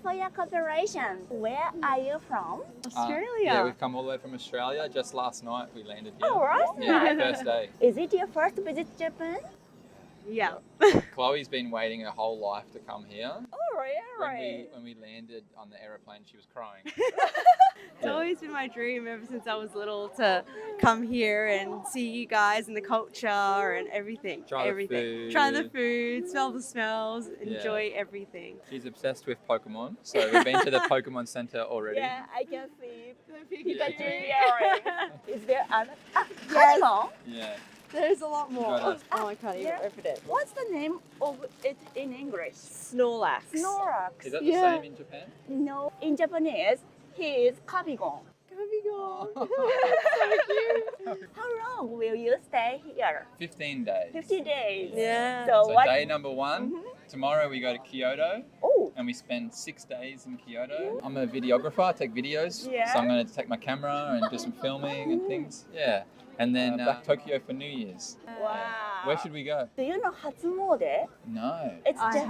for your cooperation. Where are you from? Australia. Yeah, we've come all the way from Australia. Just last night we landed here. Oh, right. Yeah, first day. Is it your first visit Japan? Yeah. Chloe's been waiting her whole life to come here. Oh, really? When we landed on the aeroplane, she was crying. It's always been my dream ever since I was little to come here and see you guys and the culture and everything. Try everything. the food. Try the food, smell the smells, enjoy everything. She's obsessed with Pokemon, so we've been to the Pokemon Center already. Yeah, I can see The Pikachu Pikachu. earring. Is there another? Yes. Yeah. There's a lot more. Got it. Oh, I can't even open it. What's the name of it in English? Snorlax. Snorlax. Is that the Yeah. same in Japan? No, in Japanese, he is Kabigon. So How long will you stay here? 15 days. 50 days. Yeah. So So what? day number one, tomorrow we go to Kyoto Oh, and we spend 6 days in Kyoto. I'm a videographer, I take videos. Yeah. So I'm going to take my camera and do some filming and things. Yeah. And then back to Tokyo for New Year's. wow. Where should we go? Do you know Hatsumode? No. It's I've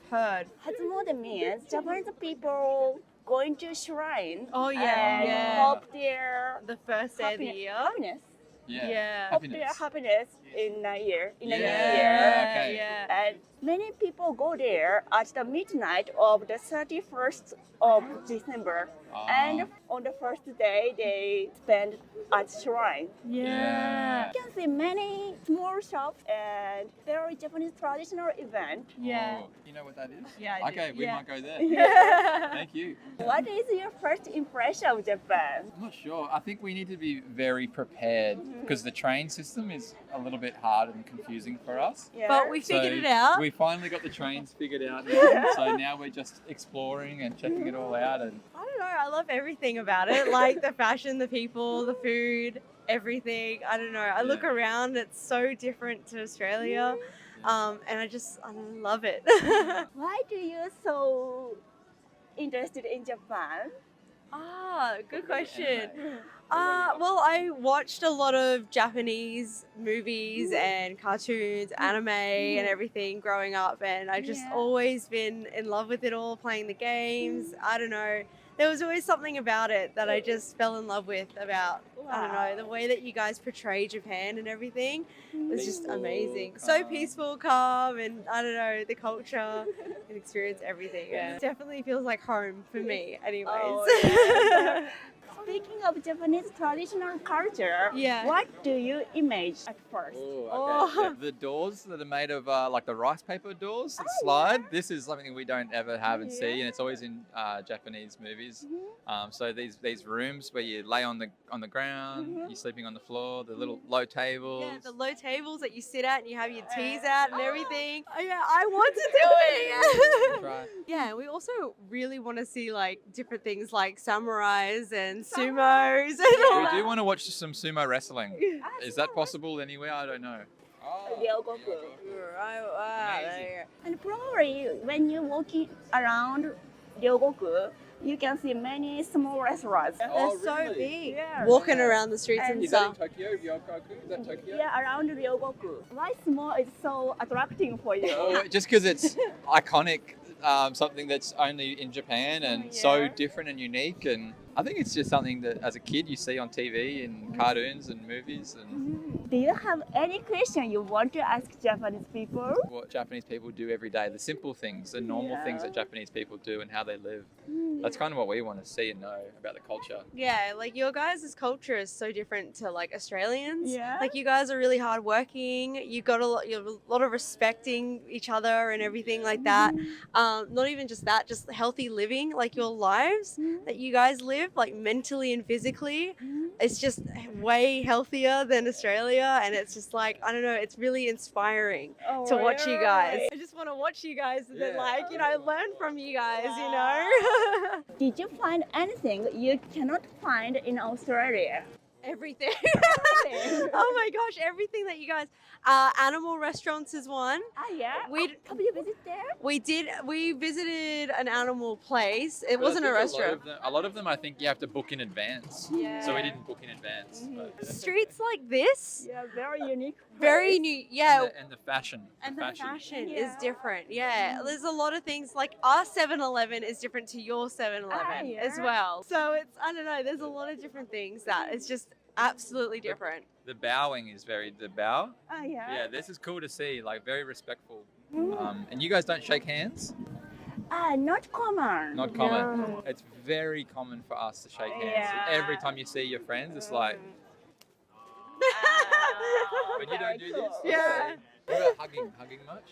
heard. Hatsumode means Japanese people going to shrine. Oh, yeah, and yeah. hope their The first day of the year. happiness. Yeah. Yeah. Hope their happiness in a year, in a new Yeah. year. Okay. Yeah. And many people go there at the midnight of the 31st of December. And on the first day, they spend at shrine. Yeah. You can see many small shops and very Japanese traditional event. Yeah. Oh, you know what that is? Yeah, I do. Okay, we Yeah. might go there. Yeah. Thank you. What is your first impression of Japan? I'm not sure. I think we need to be very prepared because the train system is a little bit hard and confusing for us. Yeah. But we figured it out. We finally got the trains figured out now. So now we're just exploring and checking it all out. And I don't know. I love everything about it. Like the fashion, the people, the food, everything. I don't know. I look around. It's so different to Australia. And I love it. Why do you so interested in Japan? Good question. Well, I watched a lot of Japanese movies and cartoons, anime and everything growing up, and I just Yeah. always been in love with it all, playing the games. I don't know. There was always something about it that I just fell in love with about, I don't know, the way that you guys portray Japan and everything was just amazing. So peaceful, calm, and I don't know, the culture and experience everything. Yeah. It definitely feels like home for me anyways. Oh, Speaking of Japanese traditional culture, Yeah. what do you image at first? The doors that are made of like the rice paper doors that slide. This is something we don't ever have and see, and it's always in Japanese movies. So these rooms where you lay on the ground, you're sleeping on the floor, the little low tables. Yeah, the low tables that you sit at and you have your teas out and everything. Oh, yeah, I want to do it. Right. Yeah, we also really want to see like different things like samurais and sumos and all We that. do want to watch some sumo wrestling. Is that possible anywhere? I don't know. Ryogoku. Amazing. And probably when you're walking around Ryogoku, you can see many small restaurants. Oh, They're so really? big. Yeah. Walking around the streets and Is that in stuff. Tokyo? Ryogoku? Is that Tokyo? Yeah, around Ryogoku. Why small is so attracting for you? Oh, just because it's iconic, something that's only in Japan and so different and unique. And I think it's just something that as a kid you see on TV and cartoons and movies and Do you have any question you want to ask Japanese people? what Japanese people do every day, the simple things, the normal things that Japanese people do and how they live. That's kind of what we want to see and know about the culture. Yeah, like your guys' culture is so different to like Australians. Yeah. Like you guys are really hardworking. You got you have a lot of respecting each other and everything like that. Not even just that, just healthy living, like your lives that you guys live, like mentally and physically. It's just way healthier than Australia, and it's just like I don't know. It's really inspiring to watch you guys. I just want to watch you guys and then like learn from you guys. You know. Did you find anything you cannot find in Australia? Everything. Everything. Oh my gosh, everything that you guys. Animal restaurants is one. Yeah. Have you visited there? We visited an animal place. It But I wasn't a think restaurant. A lot of them, I think you have to book in advance. Yeah. So we didn't book in advance. But Streets like this, Yeah, very unique. very place. new. Yeah. and the fashion. And the fashion is Yeah. different. Yeah. There's a lot of things like our 7-Eleven is different to your 7-Eleven Yeah. as well. So it's, I don't know, there's a lot of different things that it's just absolutely different. The bowing is the bow. Yeah. Yeah, this is cool to see, like very respectful. Mm. And you guys don't shake hands? Not common. Not common. No. It's very common for us to shake hands. Yeah. Every time you see your friends, it's like, but you don't do this? Yeah. What about hugging? Hugging much?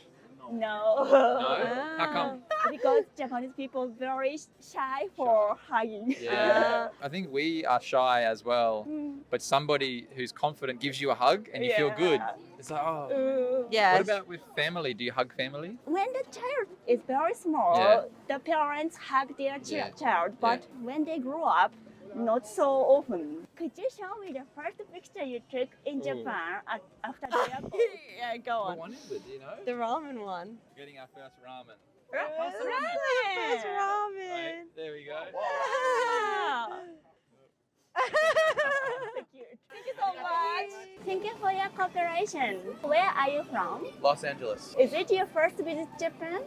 No. No? How come? Because Japanese people very shy for hugging. Yeah. I think we are shy as well, Mm. but somebody who's confident gives you a hug and you feel good. It's like, oh. Yeah. What about with family? Do you hug family? When the child is very small, Yeah. the parents hug their Yeah. child, but when they grow up, not so often. Could you show me the first picture you took in Japan after the airport? Yeah, go What on. one is it? Do you know? The ramen one. Getting our first ramen. First Right, ramen. there we go. Wow. So cute. Thank you so much. Thank you for your cooperation. Where are you from? Los Angeles. Is it your first visit Japan?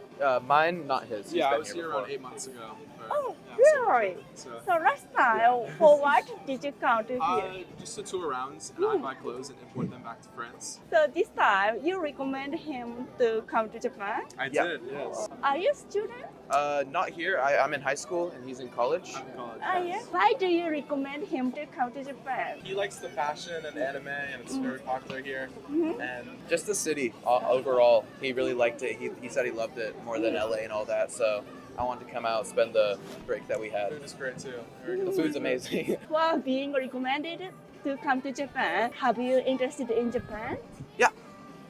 Mine, not his. He's Yeah, I been was here before. around 8 months ago. Oh, Yeah, really? So, So last time, for what did you come to here? just to tour around and I buy clothes and import them back to France. So this time, you recommend him to come to Japan? I Yeah. did, yes. Are you a student? Not here. I'm in high school and he's in college. I'm in college. Yeah. Why do you recommend him to come to Japan? He likes the fashion and anime and it's very popular here. And Just the city overall. He really liked it. He said he loved it more than LA and all that. So I wanted to come out, spend the break that we had. food is great too. Very The good. food's amazing. For being recommended to come to Japan, have you interested in Japan?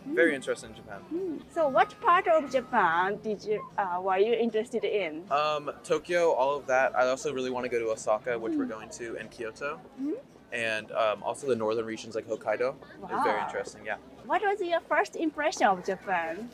Very interested in Japan. So what part of Japan were you interested in? Tokyo, all of that. I also really want to go to Osaka, which we're going to, and Kyoto. And also the northern regions like Hokkaido. It's very Wow. interesting, yeah. What was your first impression of Japan?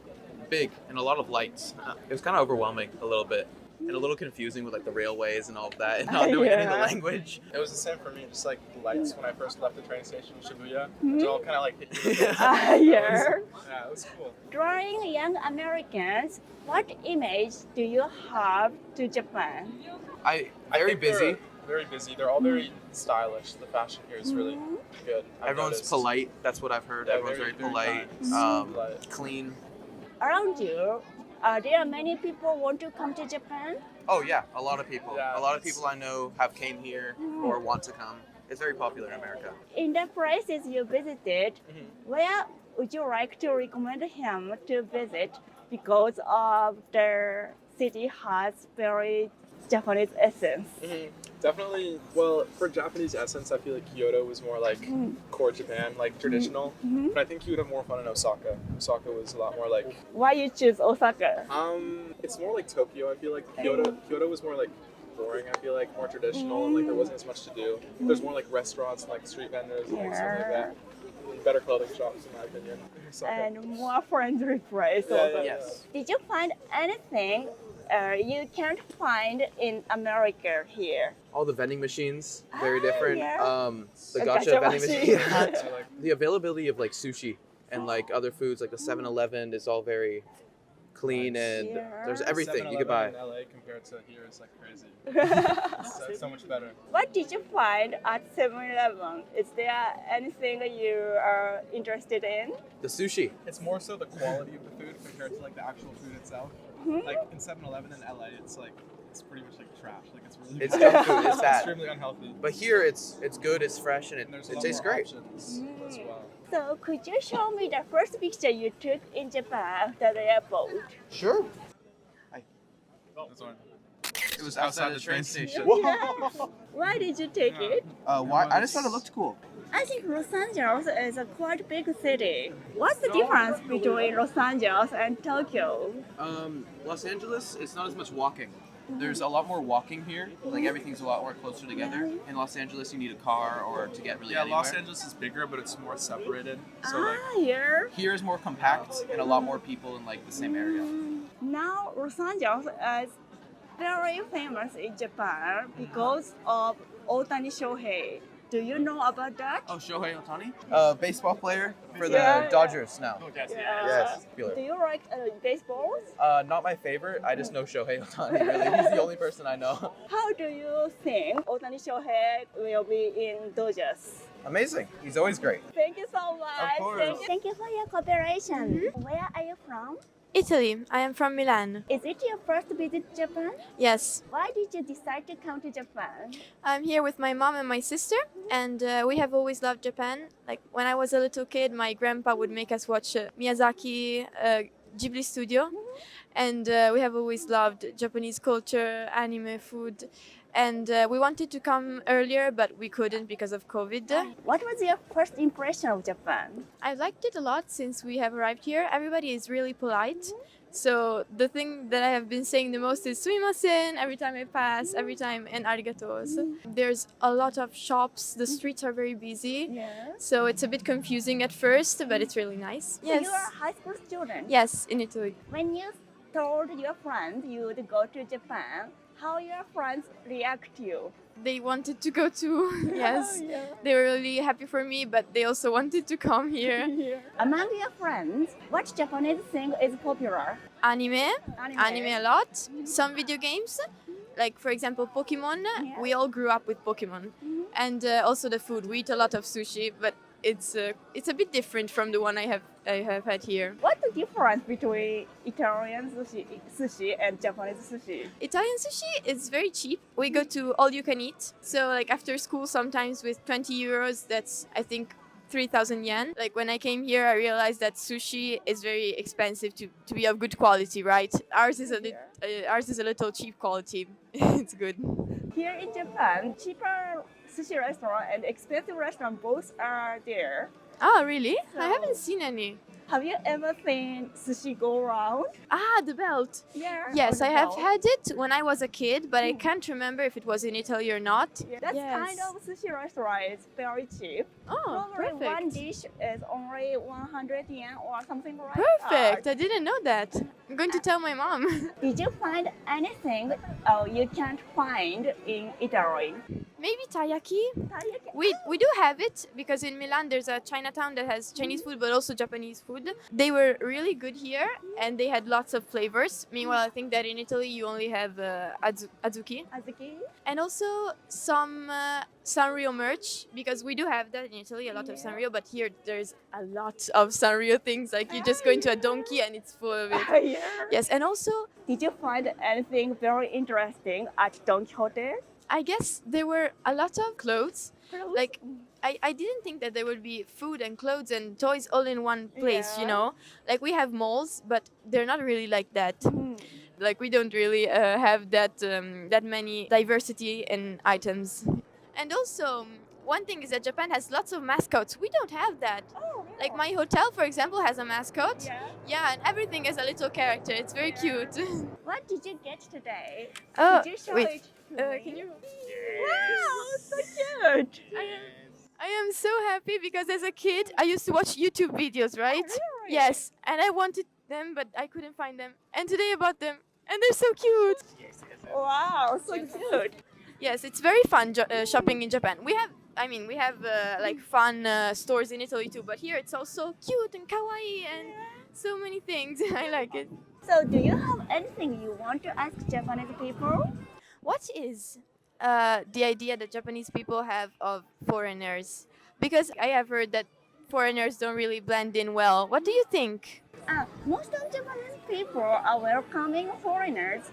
Big and a lot of lights. It was kind of overwhelming a little bit. And a little confusing with like the railways and all of that and not knowing any of the Yeah. language. It was the same for me, just like the lights when I first left the train station in Shibuya. It's all kind of like hit you. Yeah. Yeah, it was cool. Drawing young Americans, what image do you have to Japan? Very I think busy. they're very busy. They're all very stylish. The fashion here is really good. I've Everyone's noticed. polite. That's what I've heard. Yeah, Everyone's very, polite, kind. Polite. clean. Around you, are there many people want to come to Japan? Oh yeah, a lot of people. Yeah, a lot of it's- people I know have came here or want to come. It's very popular in America. In the places you visited, where would you like to recommend him to visit because of the city has very Japanese essence? Definitely. Well, for Japanese essence, I feel like Kyoto was more like core Japan, like traditional. But I think you would have more fun in Osaka. Osaka was a lot more like. Why you choose Osaka? It's more like Tokyo. I feel like Kyoto was more like boring. I feel like more traditional and like there wasn't as much to do. There's more like restaurants and like street vendors and like stuff like that. Better clothing shops, in my opinion. Osaka. And more friendly place Yeah, also. yeah. Yes. Did you find anything you can't find in America here? All the vending machines, very different. yeah. The A gacha gacha vending machine. machine. I like The availability of like sushi and like other foods like the 7-Eleven is all very clean and Yeah. there's everything you could 7-Eleven buy. in LA compared to here is like crazy. It's so much better. What did you find at 7-Eleven? Is there anything you are interested in? The sushi. It's more so the quality of the food compared to like the actual food itself. Like in 7-Eleven in LA, it's pretty much like trash. Like it's really It's bad. junk food, it's bad. extremely unhealthy. But here it's good, it's fresh, and And there's a it lot tastes more great. options as well. So could you show me the first picture you took in Japan after the airport? Sure. This one. It was outside the train station. Why did you take it? Why? I just thought it looked cool. I think Los Angeles is a quite big city. What's the difference between Los Angeles and Tokyo? Los Angeles, it's not as much walking. there's a lot more walking here. Like everything's a lot more closer together. In Los Angeles, you need a car or to get really Yeah, anywhere. Los Angeles is bigger, but it's more separated. So Here. Here is more compact and a lot more people in like the same area. Now Los Angeles is very famous in Japan because of Otani Shohei. Do you know about that? Oh, Shohei Ohtani? Baseball player for the Yeah. Dodgers now. yes, Yes, popular. Do you like baseballs? Not my favorite. I just know Shohei Ohtani, really. He's the only person I know. How do you think Otani Shohei will be in Dodgers? Amazing. He's always great. Thank you so much. course. Thank you for your cooperation. Where are you from? Italy. I am from Milan. Is it your first visit Japan? Yes. Why did you decide to come to Japan? I'm here with my mom and my sister, and we have always loved Japan. Like when I was a little kid, my grandpa would make us watch Miyazaki Ghibli Studio, and we have always loved Japanese culture, anime, food. And we wanted to come earlier, but we couldn't because of COVID. What was your first impression of Japan? I liked it a lot since we have arrived here. Everybody is really polite. So the thing that I have been saying the most is sumimasen every time I pass, every time, and arigato. So there's a lot of shops. The streets are very busy. Yeah. So it's a bit confusing at first, but it's really nice. So you are a high school student. Yes, in Italy. When you told your friends you would go to Japan, how your friends react to you? They wanted to go too. Yes. Yeah. They were really happy for me, but they also wanted to come here. Among your friends, what Japanese thing is popular? Anime a lot. Some video games, like for example Pokemon. Yeah. We all grew up with Pokemon, and also the food. We eat a lot of sushi, but it's a bit different from the one I have had here. What's the difference between Italian sushi and Japanese sushi? Italian sushi is very cheap. We go to all you can eat. So like after school, sometimes with 20 euros, that's I think 3,000 yen. Like when I came here, I realized that sushi is very expensive to be of good quality, right? Ours is a little cheap quality. It's good. Here in Japan, cheaper sushi restaurant and expensive restaurant both are there. Ah, really? I So- haven't seen any. Have you ever seen sushi go round? Ah, the belt. Yeah. Yes, or I the have bowl? had it when I was a kid, but I can't remember if it was in Italy or not. Yeah, that Yes. kind of sushi restaurant is very cheap. Oh, Probably one perfect. dish is only 100 yen or something like Perfect. that. I didn't know that. I'm going to tell my mom. Did you find anything you can't find in Italy? Maybe taiyaki. We do have it because in Milan there's a Chinatown that has Chinese food but also Japanese food. They were really good here and they had lots of flavors. Meanwhile, I think that in Italy you only have azuki Azuki? and also some Sanrio merch because we do have that in Italy, a lot of Sanrio, but here there's a lot of Sanrio things. Like you just go into a donkey and it's full of it. Yeah. Yes, and also Did you find anything very interesting at Don Quixote? I guess there were a lot of clothes. Like I didn't think that there would be food and clothes and toys all in one place, you Yeah. know? Like we have malls, but they're not really like that. Like we don't really have that many diversity in items. And also, one thing is that Japan has lots of mascots. We don't have that. Oh, Like my hotel, for example, has a mascot. Yeah. Yeah, and everything is a little character. It's very cute. What did you get today? Oh, Could you show wait. it to me? Can you? Wow, so cute. I am so happy because as a kid, I used to watch YouTube videos, right? really? Yes, and I wanted them, but I couldn't find them. And today I bought them, and they're so cute. Wow, so cute. Yes, it's very fun shopping in Japan. We have like fun stores in Italy too, but here it's also cute and kawaii and so many things. I like it. So, do you have anything you want to ask Japanese people? What is the idea that Japanese people have of foreigners? Because I have heard that foreigners don't really blend in well. What do you think? Most of Japanese people are welcoming foreigners,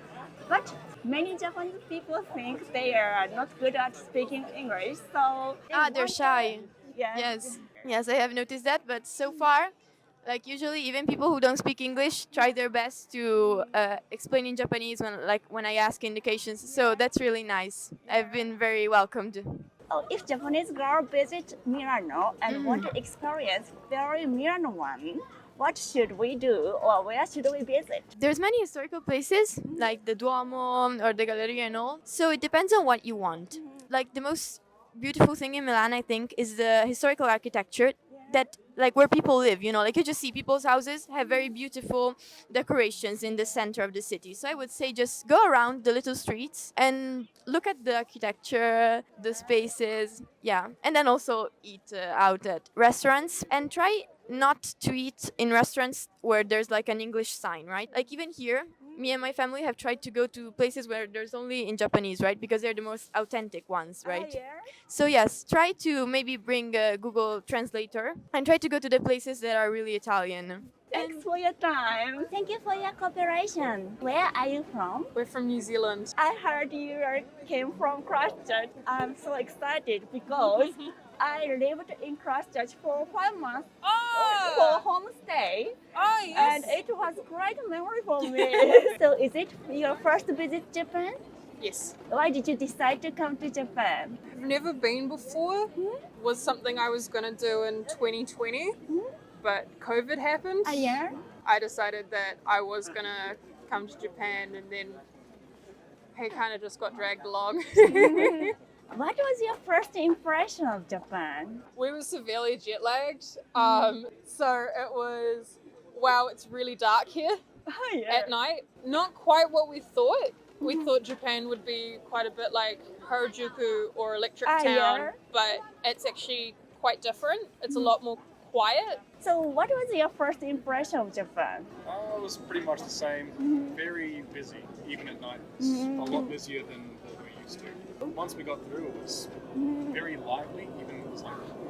but many Japanese people think they are not good at speaking English, so They're shy. Yes. Yes, I have noticed that, but so far, like usually even people who don't speak English try their best to explain in Japanese when I ask indications. So that's really nice. I've been very welcomed. Oh, if Japanese girl visit Milano and want to experience very Milano one, what should we do or where should we visit? There's many historical places like the Duomo or the Galleria and all. So it depends on what you want. Like the most beautiful thing in Milan, I think, is the historical architecture that like where people live, you know, like you just see people's houses have very beautiful decorations in the center of the city. So I would say just go around the little streets and look at the architecture, the spaces, yeah, and then also eat out at restaurants and try not to eat in restaurants where there's like an English sign, right? Like even here, me and my family have tried to go to places where there's only in Japanese, right? Because they're the most authentic ones, right? So yes, try to maybe bring a Google Translator and try to go to the places that are really Italian. Thanks for your time. Thank you for your cooperation. Where are you from? We're from New Zealand. I heard you came from Christchurch. I'm so excited because I lived in Christchurch for 5 months for homestay. Oh, yes. And it was great memory for me. So is it your first visit Japan? Yes. Why did you decide to come to Japan? I've never been before. Was something I was going to do in 2020, but COVID happened. Yeah. I decided that I was going to come to Japan, and then I kind of just got dragged along. What was your first impression of Japan? We were severely jet lagged. So it was, wow, it's really dark here at night. Not quite what we thought. We thought Japan would be quite a bit like Harajuku or Electric Town, but it's actually quite different. It's a lot more quiet. So what was your first impression of Japan? It was pretty much the same. Very busy, even at night. It's a lot busier than we're used to. Once we got through, it was very lively. Even it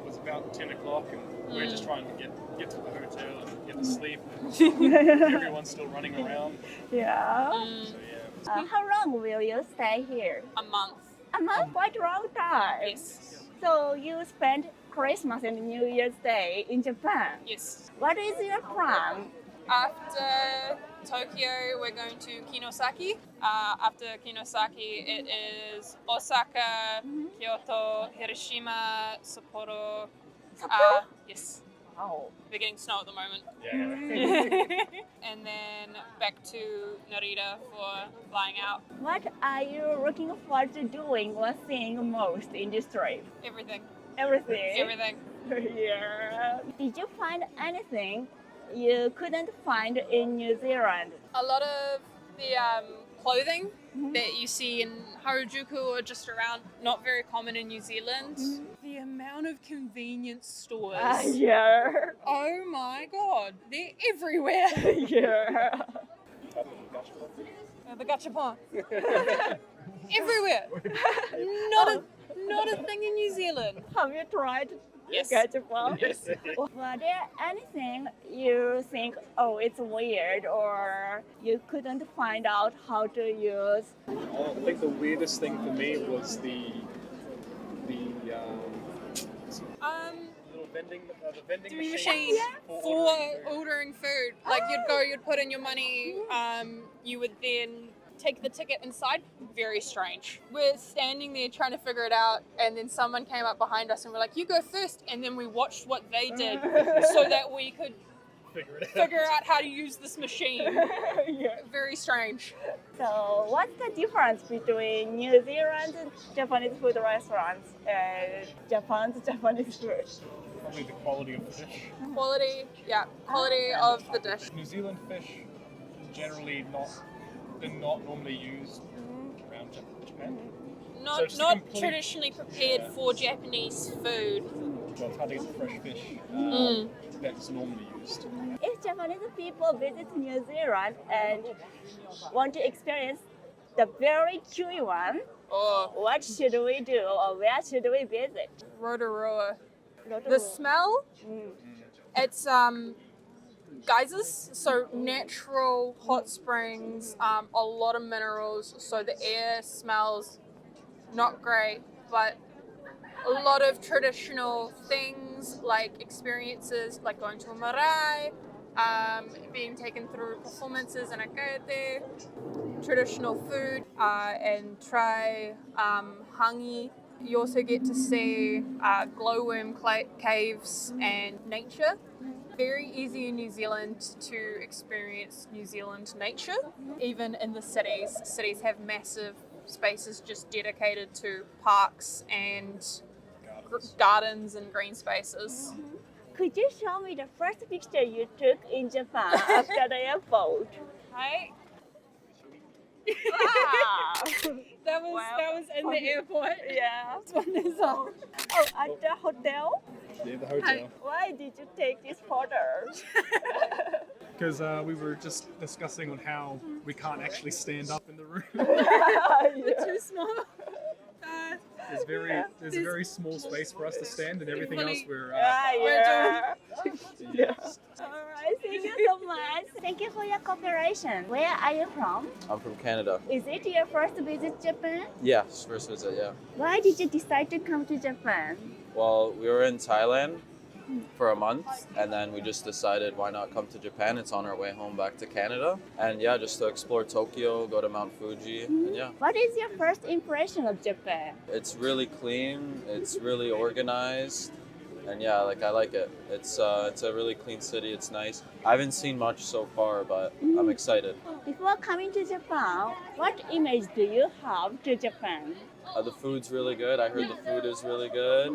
was about 10 o'clock, and we were just trying to get to the hotel and get to sleep. Everyone's still running around. Yeah. So yeah. How long will you stay here? A month. A month, quite a long time. Yes. So you spent Christmas and New Year's Day in Japan. Yes. What is your plan? After Tokyo, we're going to Kinosaki. After Kinosaki, it is Osaka, Kyoto, Hiroshima, Sapporo. Yes. Oh. We're getting snow at the moment. Yeah. And then back to Narita for flying out. What are you looking forward to doing or seeing most in this trip? Everything. Everything. Everything. Yeah. Did you find anything you couldn't find in New Zealand? A lot of the clothing that you see in Harajuku or just around, not very common in New Zealand. The amount of convenience stores. Yeah. Oh my god, they're everywhere. Yeah. The gachapon. Everywhere. Not a thing in New Zealand. Have you tried Yes. gachapon? Yes. Were there anything you think, oh, it's weird, or you couldn't find out how to use? I think the weirdest thing for me was the vending Machine for ordering food. Like you'd put in your money, you would then take the ticket inside. Very strange. We're standing there trying to figure it out, and then someone came up behind us and we're like, you go first, and then we watched what they did so that we could figure out how to use this machine. Very strange. So what's the difference between New Zealand's Japanese food restaurants and Japan's Japanese food? Probably the quality of the fish. Quality of the dish. New Zealand fish generally they're not normally used around Japan. Not traditionally prepared for Japanese food. Well, it's hard to get the fresh fish that's normally used. If Japanese people visit New Zealand and want to experience the very chewy one, what should we do or where should we visit? Rotorua. The smell, it's geysers, so natural hot springs, a lot of minerals, so the air smells not great, but a lot of traditional things like experiences like going to a marae, being taken through performances in a kaete, traditional food, and try hangi. You also get to see glowworm caves and nature. Very easy in New Zealand to experience New Zealand nature, even in the cities. Cities have massive spaces just dedicated to parks and gardens and green spaces. Could you show me the first picture you took in Japan after the airport? Right? Wow. That was in the airport. Yeah. This one is Oh, at the hotel? Yeah, the hotel. Why did you take this photo? Because we were just discussing on how we can't actually stand up in the room. too small. There's a very small space for us to stand, and everything else we're. Yeah. Yes. Alright, thank you so much. Thank you for your cooperation. Where are you from? I'm from Canada. Is it your first visit Japan? Yes, first visit, yeah. Why did you decide to come to Japan? Well, we were in Thailand for a month, and then we just decided why not come to Japan. It's on our way home back to Canada. And yeah, just to explore Tokyo, go to Mount Fuji, and yeah. What is your first impression of Japan? It's really clean, it's really organized, and yeah, like I like it. It's a really clean city, it's nice. I haven't seen much so far, but I'm excited. Before coming to Japan, what image do you have to Japan? The food's really good. I heard the food is really good.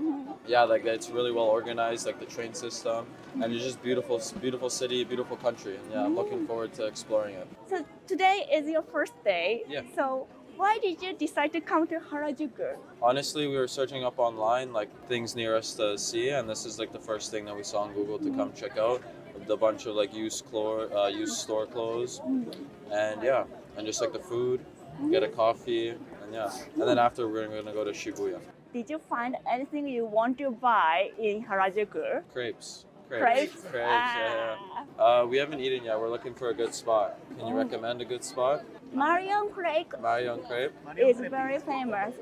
Yeah, like it's really well organized, like the train system, and it's just beautiful city, beautiful country. And yeah, I'm looking forward to exploring it. So today is your first day. Yeah. So why did you decide to come to Harajuku? Honestly, we were searching up online like things near us to see, and this is like the first thing that we saw on Google to come check out. A bunch of like used store clothes, and yeah, and just like the food, get a coffee, and yeah, and then after we're gonna go to Shibuya. Did you find anything you want to buy in Harajuku? Crepes. Crepes? Yeah. We haven't eaten yet. We're looking for a good spot. Can you recommend a good spot? Marion Crepe Marion Crepe. is very famous.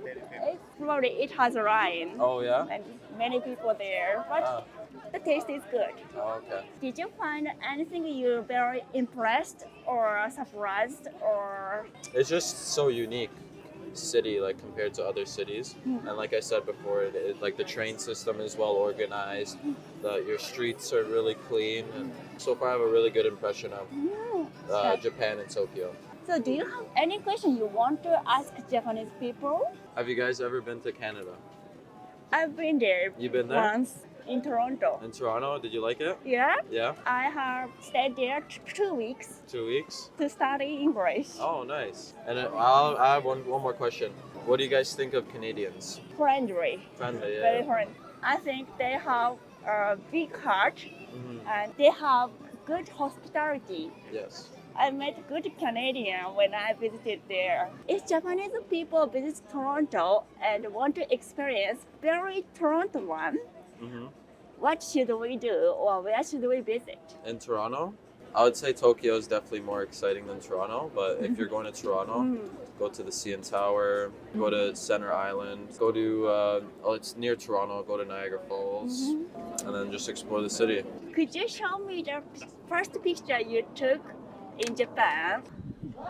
It has a line. Oh yeah. And many people there, but the taste is good. Oh, okay. Did you find anything you very impressed or surprised or? It's just so unique city like compared to other cities, and like I said before, like the train system is well organized, your streets are really clean, and so far I have a really good impression of Japan and Tokyo. So do you have any question you want to ask Japanese people? Have you guys ever been to Canada? I've been there You've been there? once in Toronto. In Toronto? Did you like it? Yeah, Yeah? I have stayed there 2 weeks 2 weeks? to study English. Oh, nice. And I have one more question. What do you guys think of Canadians? Friendly, Friendly, yeah. very friendly. I think they have a big heart Mhm. and they have good hospitality. Yes. I met good Canadian when I visited there. If Japanese people visit Toronto and want to experience very Toronto one, hmm what should we do or where should we visit? In Toronto? I would say Tokyo is definitely more exciting than Toronto, but if you're going to Toronto, go to the CN Tower, go to Center Island, go to, it's near Toronto, go to Niagara Falls, and then just explore the city. Could you show me the first picture you took in Japan?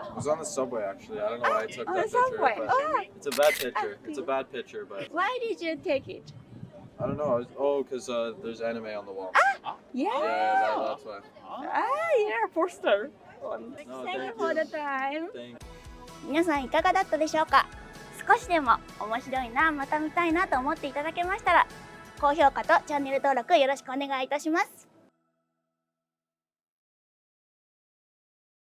It was on the subway actually. I don't know why I took On that the subway. picture. Oh, It's a bad picture. It's a bad picture, but why did you take it? I don't know. Because there's anime on the wall. Yeah. Yeah, that's why. Yeah, poster. No, Thank you for the time. Thank 皆さんいかがだったでしょうか。少しでも面白いな、また見たいなと思っていただけましたら、高評価とチャンネル登録よろしくお願いいたします。